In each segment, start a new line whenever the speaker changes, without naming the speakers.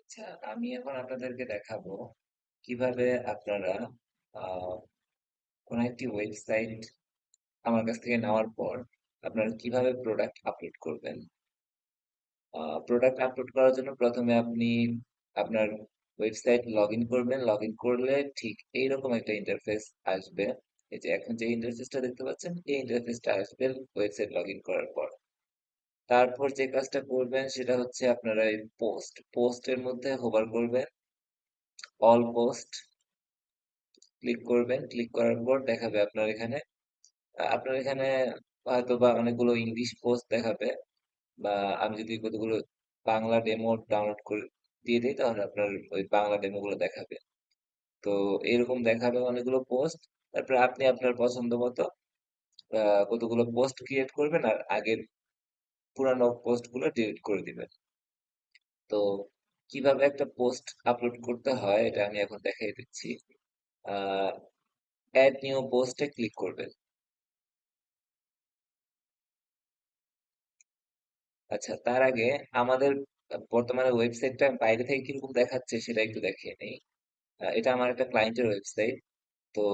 আচ্ছা, আমি এখন আপনাদেরকে দেখাবো কিভাবে আপনারা আহ, কোন একটি ওয়েবসাইট আমার কাছ থেকে নেওয়ার পর আপনারা কিভাবে প্রোডাক্ট আপলোড করবেন। প্রোডাক্ট আপলোড করার জন্য প্রথমে আপনি আপনার ওয়েবসাইট লগ ইন করবেন। লগ ইন করলে ঠিক এইরকম একটা ইন্টারফেস আসবে। এই যে এখন যে ইন্টারফেসটা দেখতে পাচ্ছেন, এই ইন্টারফেসটা আসবে ওয়েবসাইট লগ ইন করার পর। তারপর যে কাজটা করবেন সেটা হচ্ছে আপনারা এই পোস্টের মধ্যে হোভার করবেন, অল পোস্ট ক্লিক করবেন। ক্লিক করার পর দেখাবে আপনার এখানে হয়তো বা অনেকগুলো ইংলিশ পোস্ট দেখাবে, বা আমি যদি কতগুলো বাংলা ডেমো ডাউনলোড করে দিয়ে দিই তাহলে আপনার ওই বাংলা ডেমো গুলো দেখাবে। তো এরকম দেখাবে অনেকগুলো পোস্ট। তারপরে আপনি আপনার পছন্দ মতো কতগুলো পোস্ট ক্রিয়েট করবেন আর আগের পুরানো পোস্ট গুলো ডিলিট করে দিবেন। তো কিভাবে একটা পোস্ট আপলোড করতে হয় এটা আমি এখন দেখাই দিচ্ছি। অ্যাড নিউ পোস্টে ক্লিক করবেন। আচ্ছা, তার আগে আমাদের বর্তমানে ওয়েবসাইটটা বাইরে থেকে কিরকম দেখাচ্ছে সেটা একটু দেখিয়ে নেই। এটা আমার একটা ক্লায়েন্টের ওয়েবসাইট। তো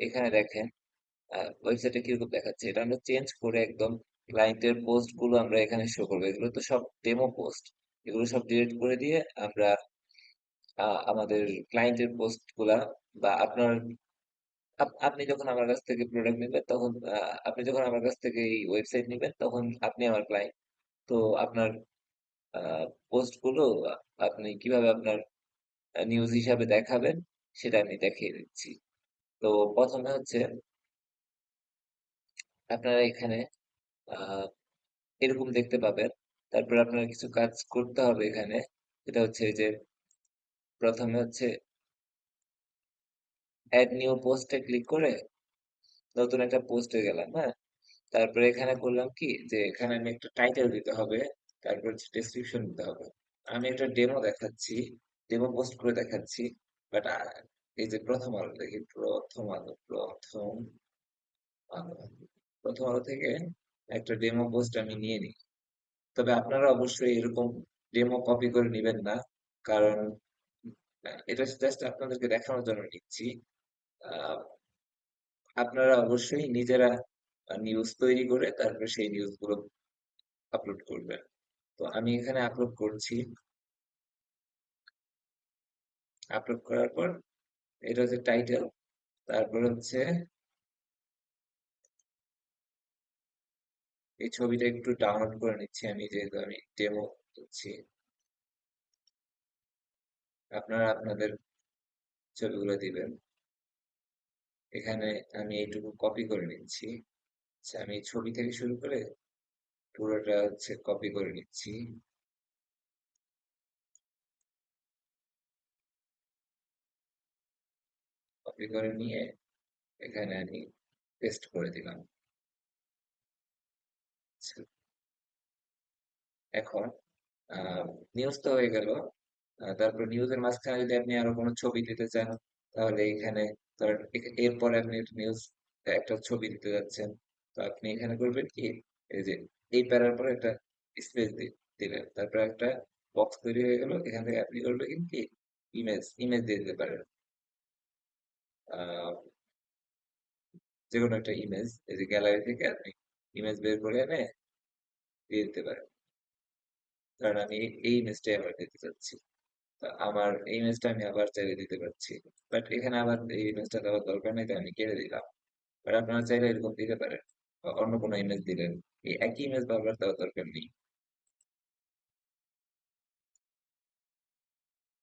এখানে দেখেন ওয়েবসাইটে কিরকম দেখাচ্ছে। এটা আমরা চেঞ্জ করে একদম ক্লায়েন্টের পোস্ট গুলো আমরা এখানে শো করবো। এগুলো তো সব ডেমো পোস্ট, এগুলো সব ডিলিট করে দিয়ে আমরা আমাদের ক্লায়েন্টের পোস্ট গুলা বা আপনার আপনি যখন আমার কাছ থেকে প্রোডাক্ট নেবেন তখন আপনি যখন আমার কাছ থেকে এই ওয়েবসাইট নেবেন তখন আপনি আমার ক্লায়েন্ট। তো আপনার পোস্ট গুলো আপনি কিভাবে আপনার নিউজ হিসাবে দেখাবেন সেটা আমি দেখিয়ে দিচ্ছি। তো প্রথমে হচ্ছে আপনারা এখানে আহ, এরকম দেখতে পাবেন। তারপর আপনার কিছু কাজ করতে হবে এখানে। এটা হচ্ছে এই যে প্রথমে হচ্ছে অ্যাড নিউ পোস্টে ক্লিক করে নতুন একটা পোস্টে গেলাম, হ্যাঁ। তারপরে এখানে করলাম কি যে এখানে আমি একটা টাইটেল দিতে হবে, তারপর ডেসক্রিপশন দিতে হবে। আমি একটা ডেমো দেখাচ্ছি, ডেমো পোস্ট করে দেখাচ্ছি। বাট এই যে প্রথম আলো দেখি, আলো প্রথম আলো থেকে একটা ডেমো পোস্ট আমি নিয়ে নিই। তবে আপনারা অবশ্যই এরকম ডেমো কপি করে নেবেন না, কারণ এটা জাস্ট আপনাদেরকে দেখানোর জন্য নিচ্ছি। আহ, আপনারা অবশ্যই নিজেরা নিউজ তৈরি করে তারপরে সেই নিউজ গুলো আপলোড করবেন। তো আমি এখানে আপলোড করছি। আপলোড করার পর এটা হচ্ছে টাইটেল। তারপর হচ্ছে এই ছবিটা একটু ডাউনলোড করে নিচ্ছি আমি, যেহেতু আমি ডেমো দিচ্ছি। আপনারা আপনাদের ছবিগুলো দিবেন। এখানে আমি এইটুকু কপি করে নিচ্ছি। আচ্ছা, আমি ছবি থেকে শুরু করে পুরোটা হচ্ছে কপি করে নিচ্ছি। কপি করে নিয়ে এখানে আমি পেস্ট করে দিলাম। আচ্ছা, এখন নিউজ তো হয়ে গেল। তারপর নিউজের মাঝখানে যদি আপনি আরো কোনো ছবি দিতে চান তাহলে এখানে ধরেন এরপরে আপনি নিউজ একটা ছবি দিতে যাচ্ছেন, তো আপনি এখানে করবেন কি, এই যে এই প্যারার পরে একটা স্পেস দিলেন, তারপর একটা বক্স তৈরি হয়ে গেল। এখান থেকে আপনি করবেন কি, ইমেজ ইমেজ দিয়ে দিতে পারেন। আহ যে কোনো একটা ইমেজ, এই যে গ্যালারি থেকে আপনি ইমেজ বের করে এনে দিয়ে দিতে পারেন। কারণ আমি এই ইমেজটাই আবার দিতে চাচ্ছি। তো আমার এই ইমেজটা আমি আবার চাইলে দিতে পারছি, বাট এখানে আবার এই ইমেজটা দেওয়ার দরকার নেই, তাই আমি কেটে দিলাম। বাট আপনারা চাইলে এরকম দিতে পারেন, বা অন্য কোনো ইমেজ দিলেন। এই একই ইমেজ বারবার দেওয়ার দরকার নেই।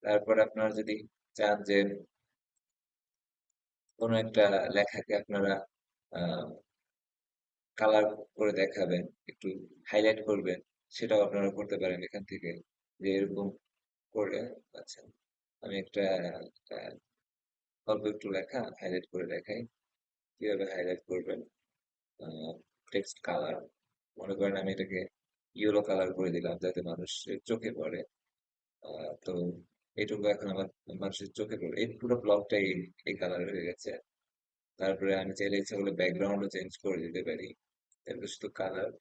তারপর আপনারা যদি চান যে কোনো একটা লেখাকে আপনারা কালার করে দেখাবেন, একটু হাইলাইট করবেন, সেটাও আপনারা করতে পারেন এখান থেকে, যে এরকম করে। আচ্ছা, আমি একটা আহ, অল্প একটু লেখা হাইলাইট করে দেখাই। কিভাবে হাইলাইট করবেন। টেক্সট কালার, মনে করেন আমি এটাকে ইয়েলো কালার করে দিলাম যাতে মানুষের চোখে পড়ে। তো এইটুকু এখন আমার মানুষের চোখে পড়ে, এই পুরো ব্লকটাই এই কালার হয়ে গেছে। তারপরে আমি চাইলে ইচ্ছা করলে ব্যাকগ্রাউন্ডও চেঞ্জ করে দিতে পারি। তারপরে শুধু কালার,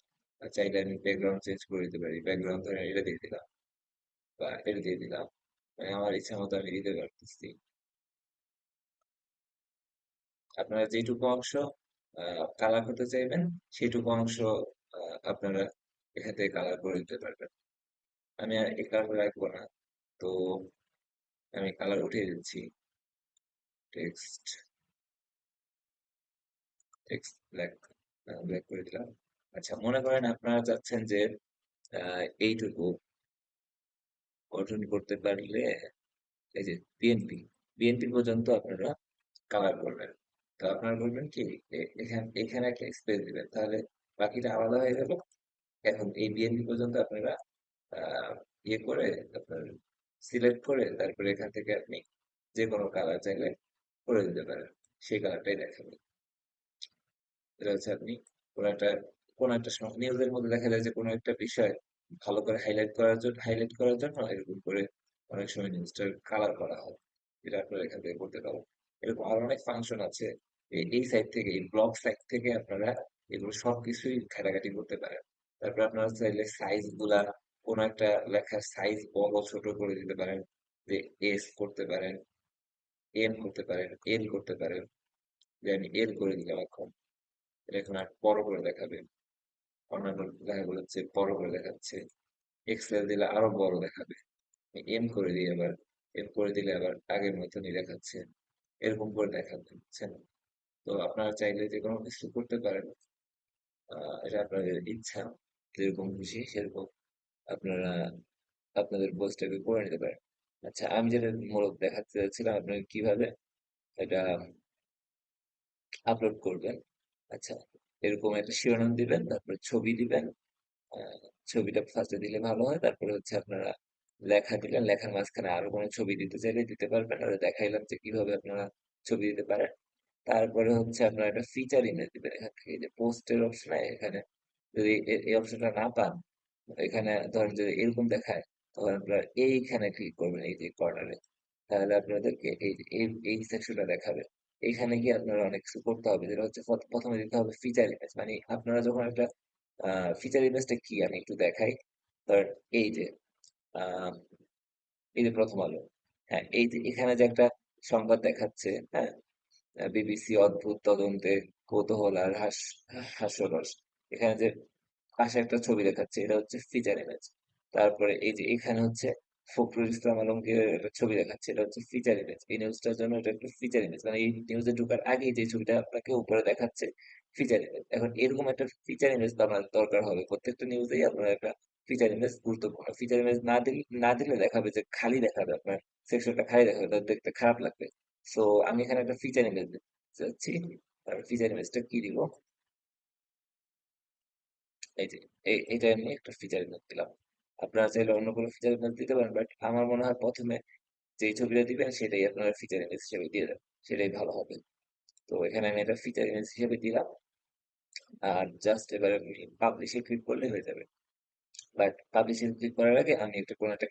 চাইলে আমি ব্যাকগ্রাউন্ড চেঞ্জ করে দিতে পারি। ব্যাকগ্রাউন্ড ধরে এটা দিয়ে দিলাম বা এটা দিয়ে দিলাম, মানে আমার ইচ্ছা মতো আমি দিতে পারতেছি। আপনারা যেটুকু অংশ কালার করতে চাইবেন সেটুকু অংশ আপনারা এখান থেকে কালার করে দিতে পারবেন। আমি আর এই কালার রাখবো না, তো আমি কালার উঠিয়ে দিচ্ছি। টেক্সট, টেক্সট ব্ল্যাক, ব্ল্যাক করে দিলাম। আচ্ছা, মনে করেন আপনারা চাচ্ছেন যে এইটুকু গঠন করতে পারলে, এই যে বিএনপি, বিএনপি পর্যন্ত আপনারা কালার করবেন। তো আপনারা করবেন কি, এখানে এখানে একটা স্পেস দিবেন, তাহলে বাকিটা আলাদা হয়ে গেল। এখন এই বিএনপি পর্যন্ত আপনারা আহ, ইয়ে করে, আপনার সিলেক্ট করে তারপরে এখান থেকে আপনি যে কোনো কালার চাইলে করে দিতে পারেন, সেই কালারটাই দেখাবে। এটা হচ্ছে আপনি কোন একটা নিউজের মধ্যে দেখা যায় যে কোনো একটা বিষয় ভালো করে হাইলাইট করার জন্য এরকম করে অনেক সময় নিউজটার কালার করা হয়। এটা আপনারা এখান থেকে করতে পারেন। এরকম আরো অনেক ফাংশন আছে। এই সাইড থেকে, এই ব্লগ সাইড থেকে আপনারা এগুলো সবকিছুই ঘাটাঘাটি করতে পারেন। তারপর আপনারা চাইলে সাইজ গুলা, কোনো একটা লেখার সাইজ বড় ছোট করে দিতে পারেন। যে এস করতে পারেন, এম করতে পারেন, এল করতে পারেন। যে আমি এল করে দিলাম এখন, এটা এখন আর বড় করে দেখাবে, অন্যান্য লেখাগুলো হচ্ছে বড় করে দেখাচ্ছে। এক্সেল দিলে আরো বড় দেখাবে। এম করে দিই আবার, এম করে দিলে আবার আগের মতনই দেখাচ্ছে। এরকম করে দেখাবে, বুঝছেন? তো আপনারা চাইলে যে কোনো কিছু করতে পারেন। এটা আপনাদের ইচ্ছা, যেরকম খুশি সেরকম আপনারা আপনাদের পোস্টটাকে করে নিতে পারেন। আচ্ছা, আমি যেটা মূলত দেখাতে চাচ্ছিলাম আপনাকে কিভাবে এটা আপলোড করবেন। আচ্ছা, এরকম একটা শিরোনাম দিবেন, তারপরে ছবি দিবেন। আহ, ছবিটা ফার্স্টে দিলে ভালো হয়। তারপরে হচ্ছে আপনারা লেখা দিলেন, লেখার মাঝখানে আরো কোনো ছবি দিতে চাইলে দিতে পারবেন, আর দেখাইলাম যে কিভাবে আপনারা ছবি দিতে পারেন। তারপরে হচ্ছে আপনারা একটা ফিচার ইমেজ দিবেন এখান থেকে, যে পোস্টের অপশনে এখানে যদি এই অপশনটা না পান, এখানে ধরেন যদি এরকম দেখায়, তখন আপনারা এইখানে ক্লিক করবেন, এই যে কর্নারে। তাহলে আপনাদেরকে এই এই এই সেকশনটা দেখাবে। এইখানে গিয়ে আপনারা অনেক কিছু করতে হবে, যেটা হচ্ছে প্রথমে দিতে হবে ফিচার ইমেজ। মানে আপনারা যখন একটা ফিচার ইমেজটা কি আমি একটু দেখাই। ধর, এই যে আহ, এই যে প্রথম আলো, হ্যাঁ, এই যে এখানে যে একটা সংবাদ দেখাচ্ছে, হ্যাঁ, বিবিসি অদ্ভুত তদন্তে কৌতূহল আর হাস্যরস, এখানে যে পাশে একটা ছবি দেখাচ্ছে, এটা হচ্ছে ফিচার ইমেজ। তারপরে এই যে এখানে হচ্ছে ফখরুল ইসলাম আলমগীরের একটা ছবি দেখাচ্ছে, এটা হচ্ছে ফিচার ইমেজ। এই নিউজটার জন্য এটা একটা ফিচার ইমেজ, মানে এই নিউজে ঢোকার আগে যে ছবিটা আপনাকে উপরে দেখাচ্ছে, ফিচার ইমেজ। এখন এরকম একটা ফিচার ইমেজ তো আপনার দরকার হবে, প্রত্যেকটা নিউজেই আপনার একটা ফিচার ইমেজ গুরুত্বপূর্ণ। ফিচার ইমেজ না দিলে দেখাবে যে খালি দেখাবে, আপনার সেকশনটা খালি দেখাবে, তার দেখতে খারাপ লাগবে। সো আমি এখানে একটা ফিচার ইমেজ দিতে চাচ্ছি। ফিচার ইমেজটা কি দিব, এই যে এটা আমি একটা ফিচার ইমেজ দিলাম। আপনারা চাইলে অন্য কোনো ফিচার ইমেজ দিতে পারেন, বাট আমার মনে হয় প্রথমে যেই ছবিটা দিবেন সেটাই আপনারা ফিচার ইমেজ হিসেবে দিয়ে দেবেন, সেটাই ভালো হবে। তো এখানে আমি এটা ফিচার ইমেজ হিসেবে দিলাম। আর জাস্ট এবার আপনি পাবলিশে ক্লিক করলে হয়ে যাবে। বাট পাবলিশে ক্লিক করার আগে আমি একটা কোনো একটা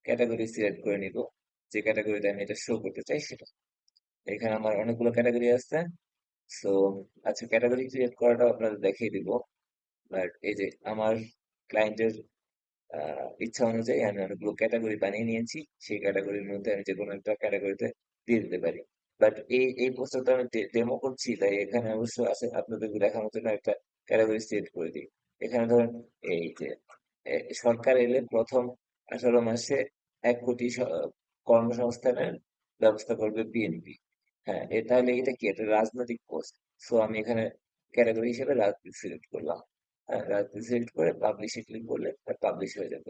ক্যাটাগরি সিলেক্ট করে নিব, যে ক্যাটাগরিতে আমি এটা শো করতে চাই সেটা। এখানে আমার অনেকগুলো ক্যাটাগরি আছে। সো আচ্ছা, ক্যাটাগরি ক্রিয়েট করাটাও আপনাদের দেখিয়ে দিব। বাট এই যে আমার ক্লায়েন্টের ইচ্ছা অনুযায়ী আমি অনেকগুলো ক্যাটাগরি বানিয়ে নিয়েছি। সেই ক্যাটাগরির মধ্যে আমি যে কোনো একটা ক্যাটাগরিতে দিয়ে দিতে পারি। বাট এই পোস্টারটা আমি ডেমো করছি, তাই এখানে অবশ্য আছে আপনাদের দেখানোর জন্য একটা ক্যাটাগরি সিলেক্ট করে দিই। এখানে ধরেন এই যে সরকার এলে প্রথম 18 মাসে 1 কোটি কর্মসংস্থানের ব্যবস্থা করবে বিএনপি। হ্যাঁ, তাহলে এটা কি একটা রাজনৈতিক পোস্ট। সো আমি এখানে ক্যাটাগরি হিসেবে রাজনীতি সিলেক্ট করলাম। হ্যাঁ, রাজনীতি সিলেক্ট করে পাবলিশে ক্লিক করলে পাবলিশ হয়ে যাবে।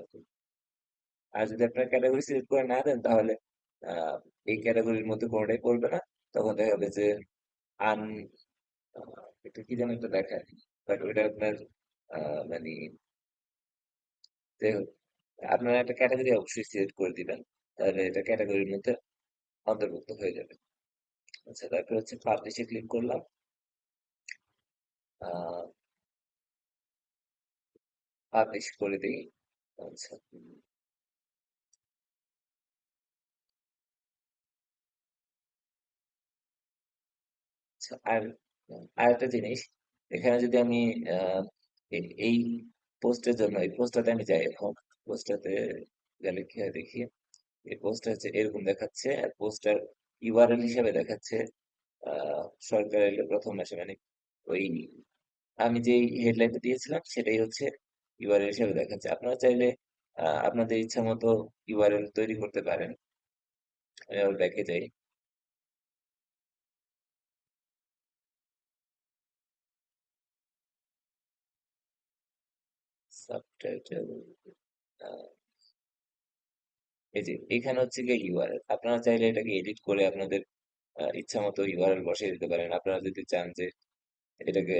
আর যদি আপনার ক্যাটাগরি সিলেক্ট করে না দেন, তাহলে আহ, এই ক্যাটাগরির মধ্যে কোনোটাই পড়বে না। তখন দেখা যাবে যে আন এটা কি যেন একটা দেখায়, বাট ওইটা আপনার মানে যাই হোক, আপনারা একটা ক্যাটাগরি অবশ্যই সিলেক্ট করে দিবেন, তাহলে এটা ক্যাটাগরির মধ্যে অন্তর্ভুক্ত হয়ে যাবে। আচ্ছা, তারপর হচ্ছে পাবলিশে ক্লিক করলাম। পাবলিশ করে দিই। আচ্ছা, আচ্ছা, আরেকটা জিনিস, এখানে যদি আমি আহ, এই পোস্টের জন্য এই পোস্টটাতে আমি যাই এখন, পোস্টটাতে গেলে কি হয় দেখি। এই পোস্টটা হচ্ছে এরকম দেখাচ্ছে, আর পোস্টার ইউআরএল হিসেবে দেখাচ্ছে সরকারের প্রথম মাসে, মানে ওই আমি যেই হেডলাইনটা দিয়েছিলাম সেটাই হচ্ছে ইউআরএল হিসেবে দেখাচ্ছে। আপনারা চাইলে আপনাদের ইচ্ছা মতো ইউআরএল তৈরি করতে পারেন। আমি আবার ব্যাকে যাই। সাবটাইটেল, এই যে এখানে হচ্ছে গিয়ে ইউআরএল, আপনারা চাইলে এটাকে এডিট করে আপনাদের ইচ্ছা মতো ইউআরএল বসিয়ে দিতে পারেন। আপনারা যদি চান যে এটাকে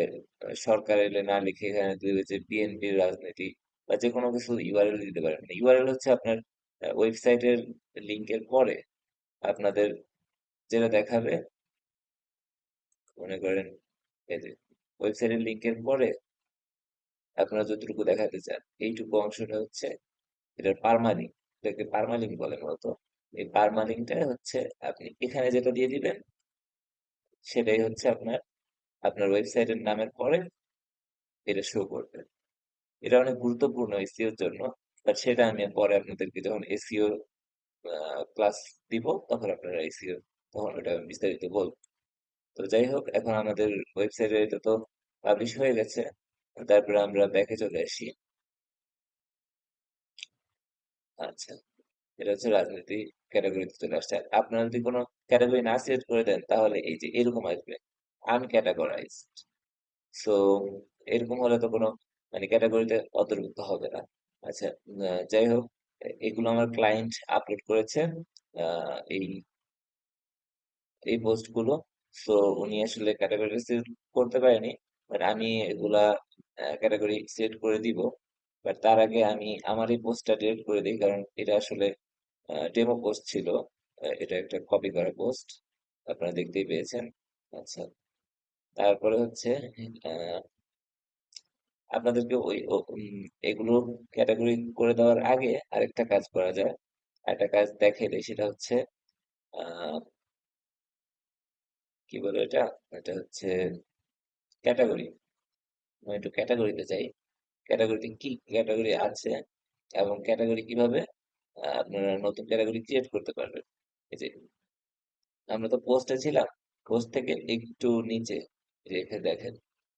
সরকারের না লিখে এখানে দিবে যে বিএনপির রাজনীতি বা যে কোনো কিছু ইউআরএল দিতে পারেন। ইউআরএল হচ্ছে আপনার ওয়েবসাইটের লিঙ্কের পরে আপনাদের যেটা দেখাবে, মনে করেন এই যে ওয়েবসাইটের লিঙ্কের পরে আপনারা যতটুকু দেখাতে চান এইটুকু অংশটা হচ্ছে এটার পারমালিঙ্ক, এটাকে পারমালিঙ্ক বলে মূলত। এই পারমালিঙ্কটা হচ্ছে আপনি এখানে যেটা দিয়ে দিবেন সেটাই হচ্ছে আপনার আপনার ওয়েবসাইটের নামের পরে এটা শো করবে। এটা অনেক গুরুত্বপূর্ণ এসইওর জন্য, বাট সেটা আমি পরে আপনাদেরকে যখন এসইও ক্লাস দিব তখন আপনারা এসইও তখন ওটা বিস্তারিত বলবো। তো যাই হোক, এখন আমাদের ওয়েবসাইটে এটা তো পাবলিশ হয়ে গেছে। তারপরে আমরা ব্যাকে চলে আসি। আচ্ছা, এটা হচ্ছে রাজনীতি ক্যাটাগরিতে চলে আসছে। আর আপনারা যদি কোনো ক্যাটাগরি না সিলেক্ট করে দেন তাহলে এই যে এরকম আসবে আনক্যাটাগরাইজড। সো এরকম হলে তো কোনো মানে ক্যাটাগরিতে অন্তর্ভুক্ত হবে না। আচ্ছা, যাই হোক, এগুলো আমার ক্লায়েন্ট আপলোড করেছে এই এই পোস্ট গুলো। সো উনি আসলে ক্যাটাগরি সিলেক্ট করতে পারেনি, বাট আমি এগুলা ক্যাটাগরি সিলেক্ট করে দিব। বাট তার আগে আমি আমার এই পোস্টটা ডিলিট করে দিই, কারণ এটা আসলে ডেমো পোস্ট ছিল। এটা একটা কপি করা পোস্ট, আপনারা দেখতেই পেয়েছেন। আচ্ছা, তারপরে হচ্ছে আহ, আপনাদেরকে এগুলো ক্যাটাগরি করে দেওয়ার আগে আরেকটা কাজ করা যায়। একটা কাজ দেখাইলে সেটা হচ্ছে আহ, কি বলে এটা, এটা হচ্ছে ক্যাটাগরি। আমি একটু ক্যাটাগরিতে যাই, ক্যাটাগরিতে কি ক্যাটাগরি আছে এবং ক্যাটাগরি কিভাবে আপনারা নতুন ক্যাটাগরি ক্রিয়েট করতে পারবেন। এই যে আমরা তো পোস্টে ছিলাম, পোস্ট থেকে একটু নিচে রেখে দেখেন,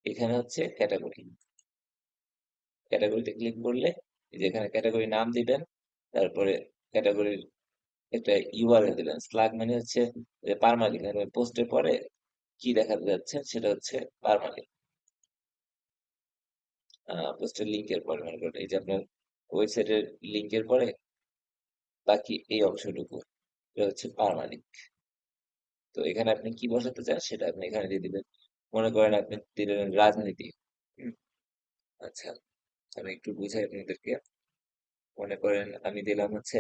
এখানে হচ্ছে ক্যাটাগরি। ক্যাটাগরিতে ক্লিক করলে এই যে এখানে ক্যাটাগরি নাম দিবেন, তারপরে ক্যাটাগরির একটা ইউআরএল দিবেন। স্ল্যাগ মানে হচ্ছে পারমালিঙ্ক, মানে পোস্টের পরে কি দেখাতে যাচ্ছে সেটা হচ্ছে পারমালিঙ্ক। পোস্টের লিঙ্কের পরে মনে করেন এই যে আপনার ওয়েবসাইটের লিঙ্কের পরে বাকি এই অংশটুকু, এটা হচ্ছে পারমালিঙ্ক। তো এখানে আপনি কি বসাতে চান সেটা আপনি এখানে দিয়ে দিবেন। মনে করেন আপনি দিলেন রাজনীতি। হুম, আচ্ছা, আমি একটু বুঝাই আপনাদেরকে। মনে করেন আমি দিলাম হচ্ছে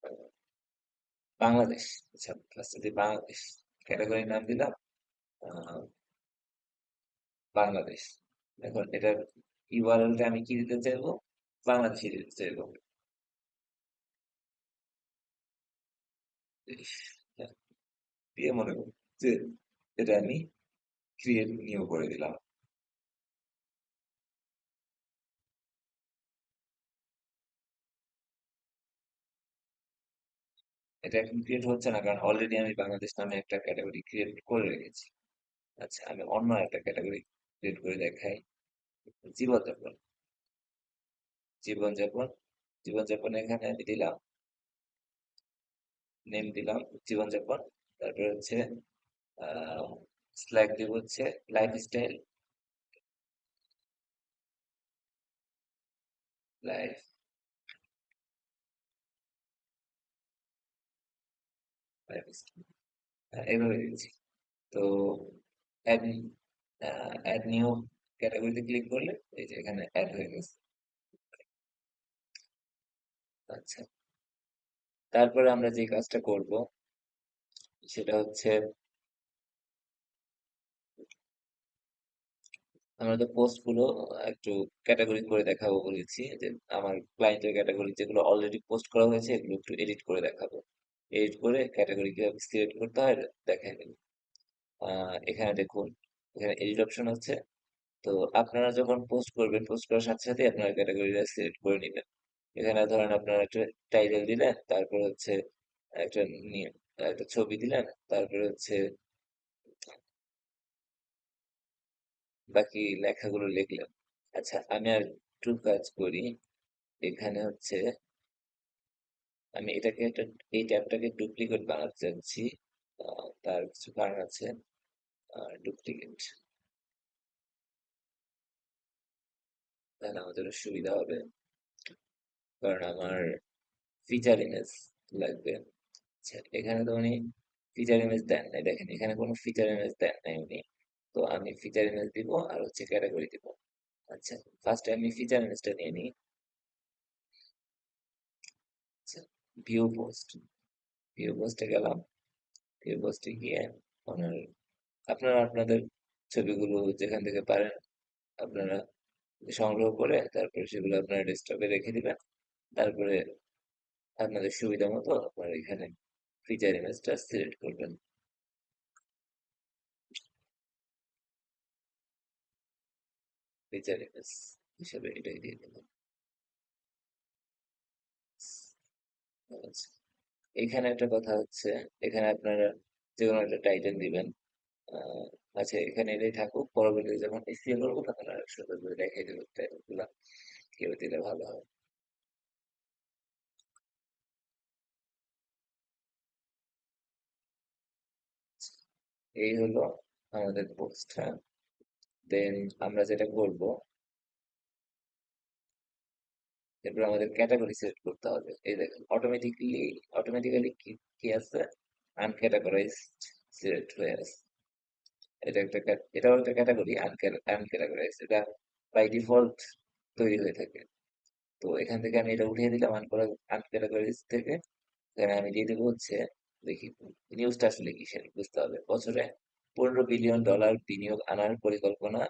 আহ, বাংলাদেশ। আচ্ছা, ফার্স্টে দিয়ে বাংলাদেশ ক্যাটাগরির নাম দিলাম আহ, বাংলাদেশ। এখন এটার ইউআরএলটা আমি কি দিতে চাইবো, বাংলাদেশি দিতে চাইবো। ইস, হ্যাঁ, দিয়ে মনে করি যে এটা আমি ক্রিয়েট নিউ করে দিলাম। এটা এখন ক্রিয়েট হচ্ছে না কারণ অলরেডি আমি বাংলাদেশ নামে একটা ক্যাটাগরি ক্রিয়েট করে রেখেছি। আচ্ছা, আমি অন্য একটা ক্যাটাগরি ক্রিয়েট করে দেখাই, জীবনযাপন। জীবনযাপন, জীবনযাপন এখানে আমি দিলাম, নেম দিলাম জীবনযাপন। তারপরে হচ্ছে আহ স্ল্যাগ দিব হচ্ছে লাইফস্টাইল, লাইফ লাইফস্টাইল, এইভাবে দিচ্ছি। তো অ্যাড অ্যাড নিউ ক্যাটাগরিতে ক্লিক করলে এই যে এখানে অ্যাড হয়ে গেছে। আচ্ছা, তারপরে আমরা যে কাজটা করব সেটা হচ্ছে আমরা তো পোস্ট গুলো একটু ক্যাটাগরি করে দেখাবো বলেছি, যে আমার ক্লায়েন্টের ক্যাটাগরি যেগুলো অলরেডি পোস্ট করা হয়েছে এগুলো একটু এডিট করে দেখাবো। এডিট করে ক্যাটাগরি কিভাবে সিলেক্ট করতে হয় দেখাই দেবো। এখানে দেখুন, এখানে এডিট অপশন আছে। তো আপনারা যখন পোস্ট করবেন, পোস্ট করার সাথে সাথে আপনার ক্যাটাগরিটা সিলেক্ট করে নেবেন। এখানে ধরেন আপনারা একটা টাইটেল দিলেন, তারপর হচ্ছে একটা একটা ছবি দিলেন, তারপরে হচ্ছে বাকি লেখাগুলো লিখলেন। আচ্ছা, আমি আর একটু কাজ করি। এখানে হচ্ছে আমি এটাকে একটা, এই ট্যাবটাকে ডুপ্লিকেট বানাতে চাচ্ছি। তার কিছু কারণ আছে। ডুপ্লিকেট, তাহলে আমাদের সুবিধা হবে, কারণ আমার ফিচার ইমেজ লাগবে। আচ্ছা, এখানে তো উনি ফিচার ইমেজ দেন নাই, দেখেন এখানে কোনো ফিচার ইমেজ দেন নাই উনি। তো আমি ফিচার ইমেজ দিব আর হচ্ছে ক্যাটাগরি দিব। আচ্ছা, ফার্স্টে আমি ফিচার ইমেজটা নিয়ে নিই। আচ্ছা, ভিউ পোস্ট, ভিউ পোস্টে গেলাম। ভিউ পোস্টে গিয়ে আপনার আপনারা আপনাদের ছবিগুলো যেখান থেকে পারেন আপনারা সংগ্রহ করে তারপরে সেগুলো আপনারা ডেস্কটপে রেখে দিবেন। তারপরে আপনাদের সুবিধা মতো আপনারা এখানে ফিচার ইমেজটা সিলেক্ট করবেন। ফিচার ইমেজ হিসেবে এটাই দিয়ে দিলাম। আচ্ছা, এখানে একটা কথা হচ্ছে, এখানে আপনারা যে কোনো একটা টাইটেল দিবেন। আহ, আচ্ছা, এখানে এটাই থাকুক, পরবর্তীতে যখন এসিও করবো তখন আর সুন্দর করে দেখাই দেবো টাইটেল গুলা কেউ দিলে ভালো হয়। এই হলো আমাদের পোস্টটা। দেন আমরা যেটা করব, এরপর আমাদের ক্যাটাগরি সিলেক্ট করতে হবে। এই দেখেন অটোমেটিক্যালি কি কি আছে, আনক্যাটাগরাইজড সিলেক্ট হয়ে আছে। এটাও একটা ক্যাটাগরি, আনক্যাটাগরাইজড, এটা বাই ডিফল্ট তৈরি হয়ে থাকে। তো এখান থেকে আমি এটা উঠিয়ে দিলাম আনক্যাটাগরাইজ থেকে। এখানে আমি দিয়ে দেবো হচ্ছে, দেখি নিউজটা আসলে কিসের বুঝতে হবে। বছরে $15 বিলিয়ন বিনিয়োগ আনার পরিকল্পনা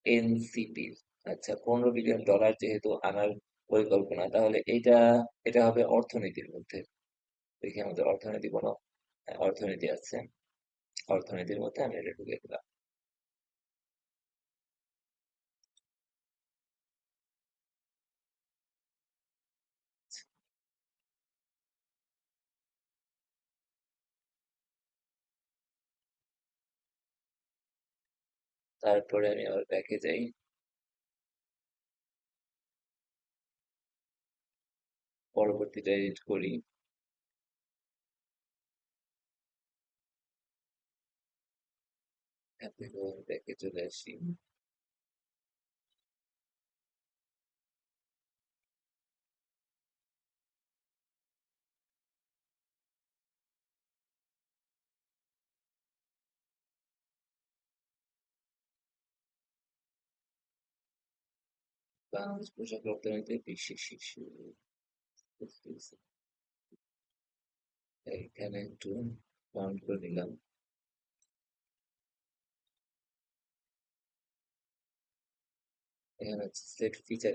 এনসিপির। আচ্ছা, $15 বিলিয়ন যেহেতু আনার পরিকল্পনা, তাহলে এটা হবে অর্থনীতির মধ্যে। দেখি আমাদের অর্থনীতি কোনো, হ্যাঁ, অর্থনীতি আছে। অর্থনীতির মধ্যে আমি এটা ঢুকে দিলাম। তারপরে আমি আবার ব্যাকে যাই, পরবর্তীটা এডিট করি। ব্যাকে চলে আসি। বাংলাদেশ পোশাক রপ্তানিতে বিশ্বের শীর্ষ স্থানে। এখানে একটু কাউন্ট করে নিলাম। এখানে হচ্ছে সেট ফিচার,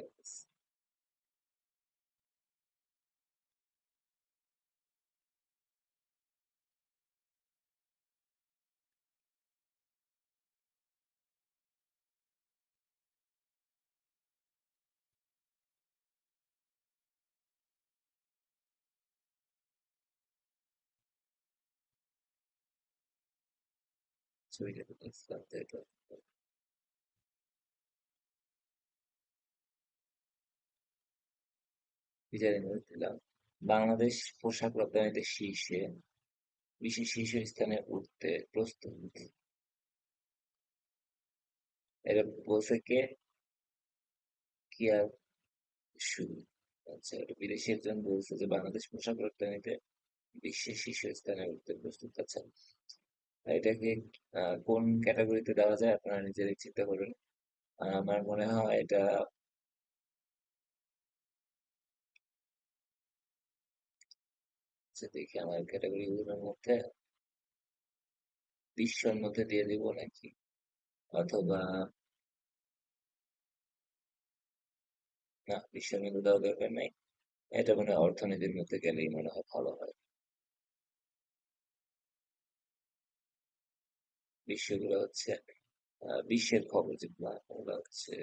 ছবিটা দেখলাম তো এটা ফিচার দিলাম। বাংলাদেশ পোশাক রপ্তানিতে শীর্ষে, বিশ্বের শীর্ষ স্থানে উঠতে প্রস্তুত। এটা বলছে কে? কিয়া শু। আচ্ছা, এটা বিদেশি একজন বলছে যে বাংলাদেশ পোশাক রপ্তানিতে বিশ্বের শীর্ষ স্থানে উঠতে প্রস্তুত। আচ্ছা, এটাকে কোন ক্যাটাগরিতে দেওয়া যায় আপনারা নিজেরাই চিন্তা করুন। আমার মনে হয় এটা, আচ্ছা দেখি আমার ক্যাটাগরি গুলোর মধ্যে বিশ্বর মধ্যে দিয়ে দিব নাকি, অথবা না, বিশ্বের মধ্যে দেওয়া দরকার নাই। এটা মনে হয় অর্থনীতির মধ্যে গেলেই মনে হয় ভালো হয়। বিশ্বগুলো হচ্ছে বিশ্বের খবর যেগুলো, ওগুলো হচ্ছে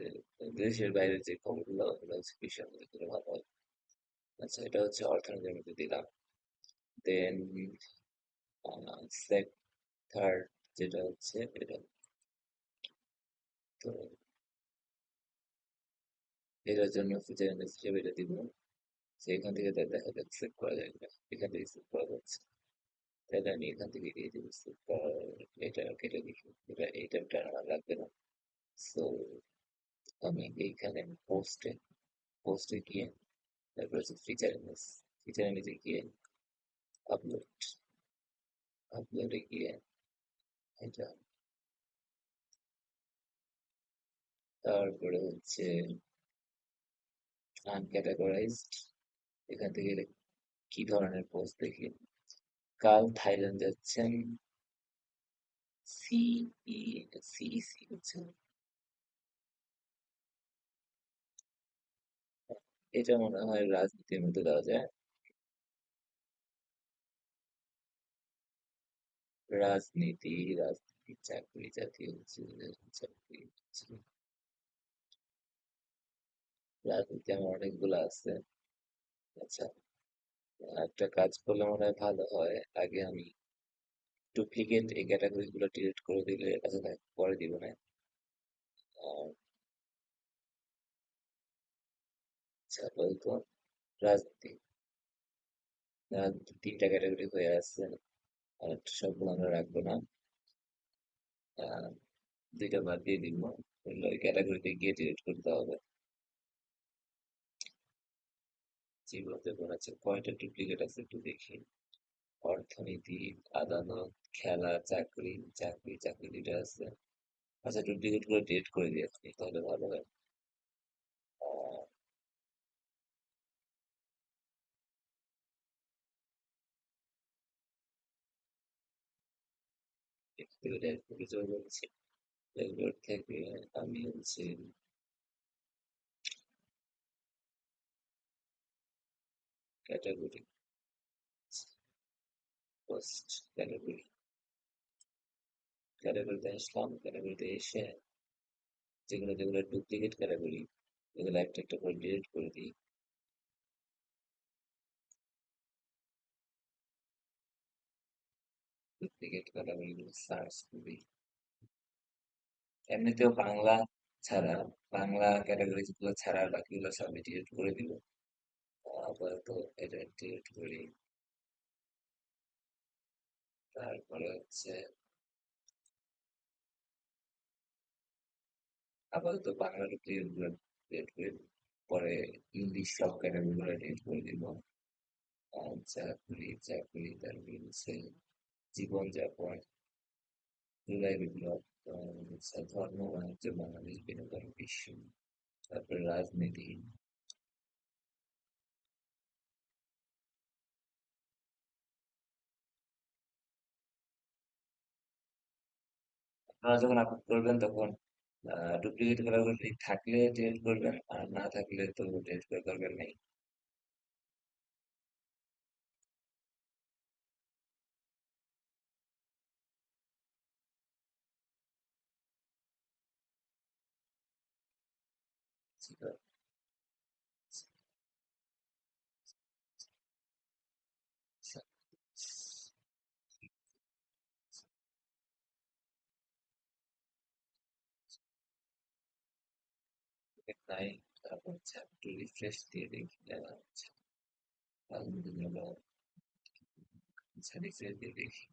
দেশের বাইরের যে খবরগুলো, ওগুলো হচ্ছে বিশ্বের মধ্যে গেলে ভালো হয়। আচ্ছা, এটা হচ্ছে অর্থনীতির মধ্যে দিলাম। দেন সেক থার্ড যেটা হচ্ছে এটা, তো এটার জন্য ফিচার ইন্ডেক্স হিসেবে এটা দিব। সেখান থেকে দেখা যাচ্ছে সেভ করা যায় না, এখান থেকে সেভ করা যাচ্ছে, তাহলে আমি এখান থেকে দিয়ে দিব সেভ করা। এটা কেটে দিই, এটা আমার লাগবে না। সো আমি এইখানে পোস্টে পোস্টে গিয়ে তারপর হচ্ছে ফিচার ইমেজে গিয়ে আপলোড, আপলোডে গিয়ে এটা, তারপরে হচ্ছে আনক্যাটাগরাইজড, এখান থেকে কি ধরনের পোস্ট দেখি। কাল থাইল্যান্ড যাচ্ছেন, সি ই সি হচ্ছে, এটা মনে হয় রাজনীতির মধ্যে দেওয়া যায়। রাজনীতি চাকরি জাতীয় চাকরি, রাজনীতি আমার অনেকগুলো আছে। আচ্ছা, একটা কাজ করলে মনে হয় ভালো হয়, আগে আমি ডুপ্লিকেট এই ক্যাটাগরি গুলো ডিলিট করে দিলে, আচ্ছা থাক, পরে দিব না। আর আচ্ছা বলতো, রাজনীতি, রাজনীতি তিনটা ক্যাটাগরি হয়ে আছে, আর সবগুলো আমরা রাখবো না। আহ, দুইটা বাদ দিয়ে দিব, ওই ক্যাটাগরিতে গিয়ে ডিলিট করতে হবে। যেগুলোতে মনে হচ্ছে কয়টা ডুপ্লিকেট আছে একটু দেখি। অর্থনীতি, আদালত, খেলা, চাকরি, চাকরি দুইটা আছে। আচ্ছা, ডুপ্লিকেট গুলো ডিলিট করে দিয়ে আপনি, তাহলে ভালো হয়। আহ, একটু ড্যাশবোর্ডে চলে যাচ্ছি। ড্যাশবোর্ড থেকে আমি হচ্ছে ক্যাটাগরি, পোস্ট ক্যাটাগরি, ক্যাটাগরিতে আসলাম। ক্যাটাগরিতে এসে যেগুলো যেগুলো ডুপ্লিকেট ক্যাটাগরি, এগুলো একটা একটা করে ডিলিট করে দিই। ডুপ্লিকেট ক্যাটাগরি গুলো সার্চ করি। এমনিতেও বাংলা ছাড়া, বাংলা ক্যাটাগরি গুলো ছাড়া বাকিগুলো সব ডিলিট করে দিব। আপাতত এটা ডিলিট করি। তারপরে হচ্ছে আপাতত বাংলা ডুপ্লিকেট গুলো ডিলিট করে দিই। পরে ইংলিশ সব ক্যাটাগরি গুলো ডিলিট করে দিব। চাকরি, তারপরে হচ্ছে জীবনযাপন, জুলাই বিপ্লব, হচ্ছে ধর্ম, বাণিজ্য, বাংলাদেশ, বিনোদন, বিশ্ব, তারপরে রাজনীতি। আপনারা যখন আপলোড করবেন তখন ডুপ্লিকেট ক্যাটাগরি থাকলে ডিলিট করবেন, আর না থাকলে তো ডিলিট করে দরকার নেই। ঠিক আছে, তাই তারপর হচ্ছে একটু রিফ্রেশ দিয়ে দেখি দেখা যাচ্ছে। আলহামদুলিল্লাহ, আচ্ছা রিফ্রেশ দিয়ে দেখি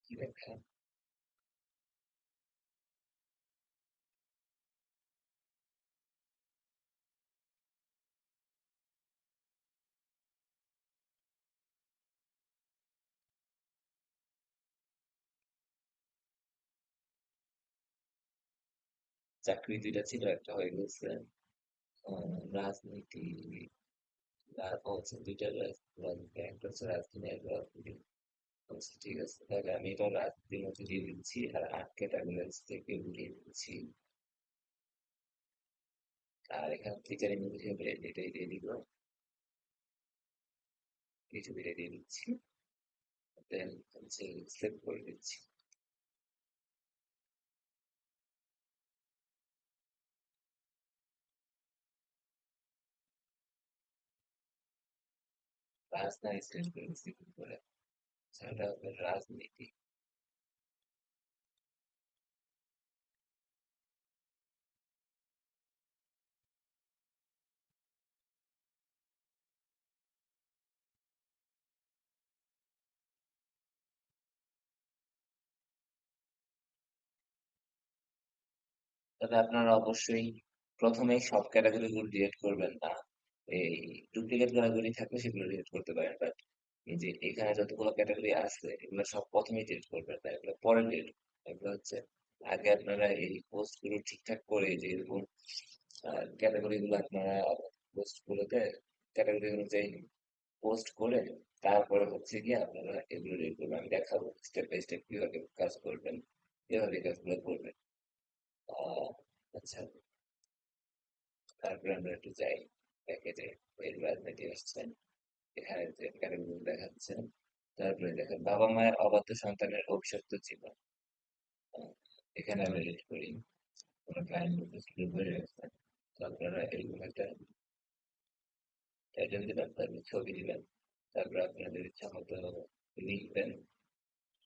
কি দেখা। চাকরি দুইটা ছিল, একটা হয়ে গেছে। রাজনীতি, হচ্ছে দুইটা রাজনীতি, একটা হচ্ছে রাজনীতি, একটা রাজনীতি। আচ্ছা ঠিক আছে, তাহলে আমি এটা রাজনীতির মধ্যে দিয়ে দিচ্ছি, আর আটকে ক্যাটাগরি থেকে উঠিয়ে দিচ্ছি। আর এখান থেকে হিসেবে এটাই দিয়ে দিব, এই ছবিটা দিয়ে দিচ্ছি। দেন হচ্ছে সেভ করে দিচ্ছি। রাজধানী সিলেক্ট করে দিচ্ছি কি করে? সেটা হবে রাজনীতি। তবে আপনারা অবশ্যই প্রথমেই সব ক্যাটাগরি গুলো ডিলিট করবেন না। এই ডুপ্লিকেট ক্যাটাগরি থাকলে সেগুলো ডিলিট করতে পারেন, বাট এই যে এখানে যতগুলো ক্যাটাগরি আছে এগুলো সব প্রথমেই ডিলিট করবেন না, এগুলো পরে ডিলিট। এগুলো হচ্ছে আগে আপনারা এই পোস্ট গুলো ঠিকঠাক করে, যে এরকম ক্যাটাগরি গুলো আপনারা পোস্ট গুলোতে ক্যাটাগরি অনুযায়ী পোস্ট করে তারপরে হচ্ছে গিয়ে আপনারা এগুলো ডিলিট করবেন। আমি দেখাবো স্টেপ বাই স্টেপ কিভাবে কাজ করবেন, এভাবে কাজগুলো করবেন। আহ আচ্ছা, তারপরে আমরা একটু যাই প্যাকেজে। এর রাজনীতি আসছেন, এখানে যে ক্যাটাগরি দেখাচ্ছে। তারপরে দেখেন বাবা মায়ের অবাধ্য সন্তানের অভিশপ্ত জীবন। আহ, এখানে আমরা রেড করি কোনো ক্লায়েন্ট শুরু করে রাখছেন। তো আপনারা এরকম একটা টাইটেল দিবেন, তারপরে ছবি দিবেন, তারপরে আপনাদের ইচ্ছা মতো লিখবেন।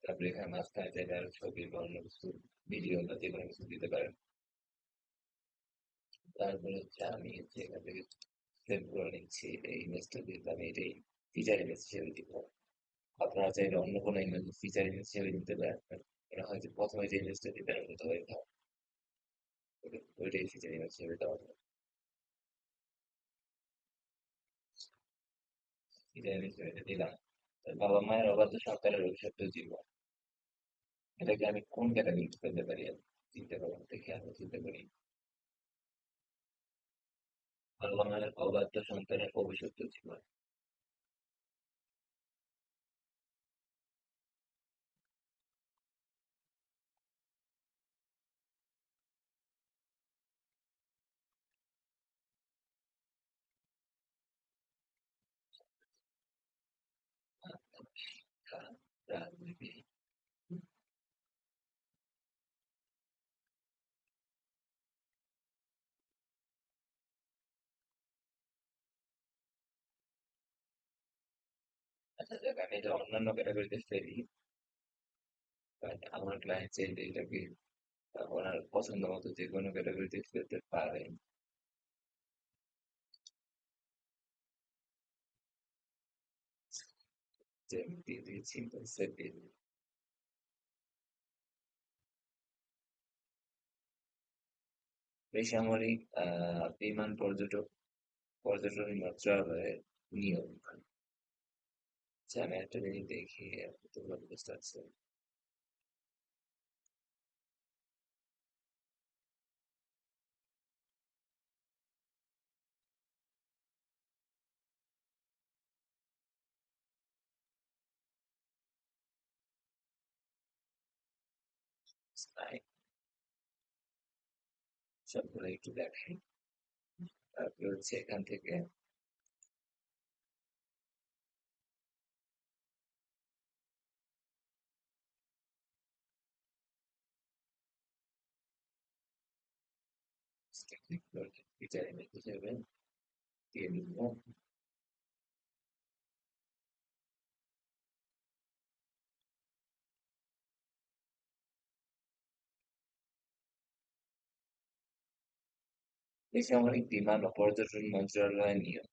তারপরে এখানে মাঝখানে চাইলে আরো ছবি বা অন্য কিছু ভিডিও বা যে কোনো কিছু দিতে পারেন। তারপরে হচ্ছে আমি হচ্ছে এখান থেকে সেভ করে নিচ্ছি, এই ইমেজটা দিয়ে আমি এটাই ফিচার ইমেজ হিসেবে দিব। আপনারা চাইলে অন্য কোনো ইমেজ ফিচার ইমেজ হিসেবে দিতে পারেন। এটা হয়তো প্রথমে যে ইমেজটা দিবেন ওটা হয়তো ওইটাই ফিচার ইমেজ হিসেবে দেওয়া হবে। ফিচার ইমেজ হিসেবে এটা দিলাম। তার বাবা মায়ের অবাধ্য সন্তানের অভিশপ্ত জীবন, এটাকে আমি কোন ক্যাটাগরিতে ফেলতে পারি? আমি চিন্তা করুন, দেখে আমি চিন্তা করি। বাবা মায়ের অবাধ্য সন্তানের অভিশপ্ত জীবন। শিক্ষা, রাজনীতি। আচ্ছা যাক, আমি এটা অন্যান্য ক্যাটাগরিতে ফেলি, বাট আমার ক্লায়েন্ট চাইলে এটাকে ওনার পছন্দ মতো যে কোনো ক্যাটাগরিতে ফেলতে পারেন। যে আমি দিয়ে দিয়েছি সেট দিয়ে দিই। বেসামরিক বিমান পর্যটন মন্ত্রণালয়ের নিয়োগ। আচ্ছা, আমি একটা জিনিস দেখি আপনি তো বুঝতে পারছেন। তাই সবগুলো একটু দেখাই। তারপরে হচ্ছে এখান থেকে ক্লিক করে ফিচার ইমেজ হিসেবে দিয়ে দিব। বেসামরিক বিমান ও পর্যটন মন্ত্রণালয় নিয়োগ।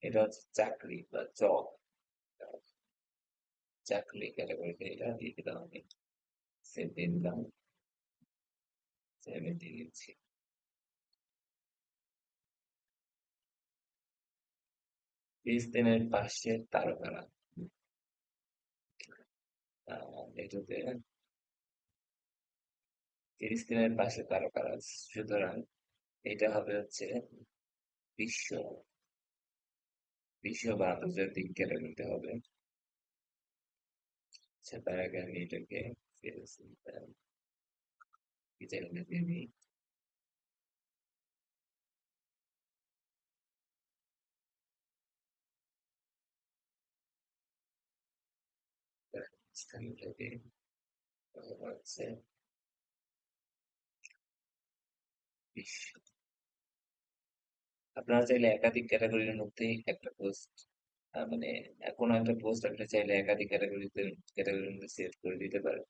এটা হচ্ছে চাকরি বা জব, চাকরি ক্যাটাগরিতে এটা দিয়ে দিলাম আমি। সেভ দিয়ে দিলাম, সেভ দিয়ে দিচ্ছি। ফিলিস্তিনের পাশে তারকারা। এটাতে ফিলিস্তিনের পাশে তারকারা, সুতরাং এটা হবে হচ্ছে বিশ্ব বিশ্ব বা আন্তর্জাতিক ক্যাটাগরিতে হবে। আচ্ছা, তার আগে আমি এটাকে ফিচার দিয়ে দিই। স্থানীয়টাকে হচ্ছে ইস, আপনারা চাইলে একাধিক ক্যাটাগরির মধ্যেই একটা পোস্ট, মানে কোনো একটা পোস্ট আপনি চাইলে একাধিক ক্যাটাগরির মধ্যে সেট করে দিতে পারেন।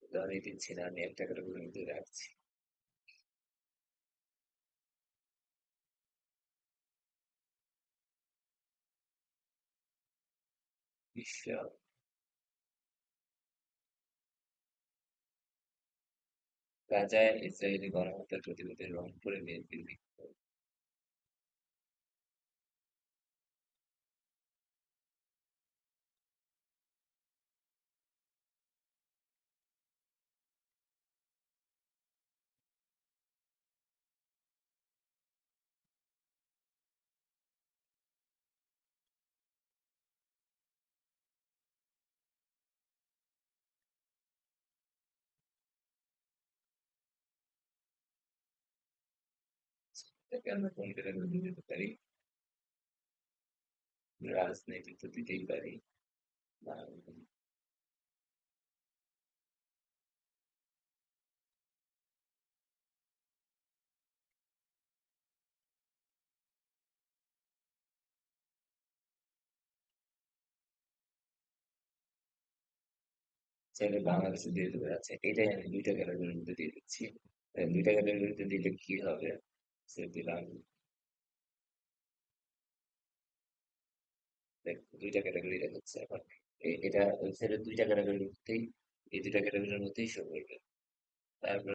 তো আমি দিচ্ছি না, আমি একটা ক্যাটাগরির মধ্যে রাখছি। ইস, গাজায় ইসরায়েলি গণহত্যার প্রতিবাদে রংপুরে বিএনপির বিক্ষোভ। এটাকে আমরা কোন ক্যাটাগরি দিতে পারি? রাজনীতি তো দিতেই পারি। আহ, চাইলে বাংলাদেশে দিয়ে দেবে। আচ্ছা, এটাই আমি দুইটা ক্যাটাগরির মধ্যে দিয়ে দিচ্ছি। দুইটা ক্যাটাগরিতে দিলে কি হবে? সে দিলাম। দেখ, দুইটা ক্যাটাগরি দেখাচ্ছে এখন। এটা ওয়েবসাইটের দুইটা ক্যাটাগরির মধ্যেই, এই দুইটা ক্যাটাগরির মধ্যেই শো করবে। তারপর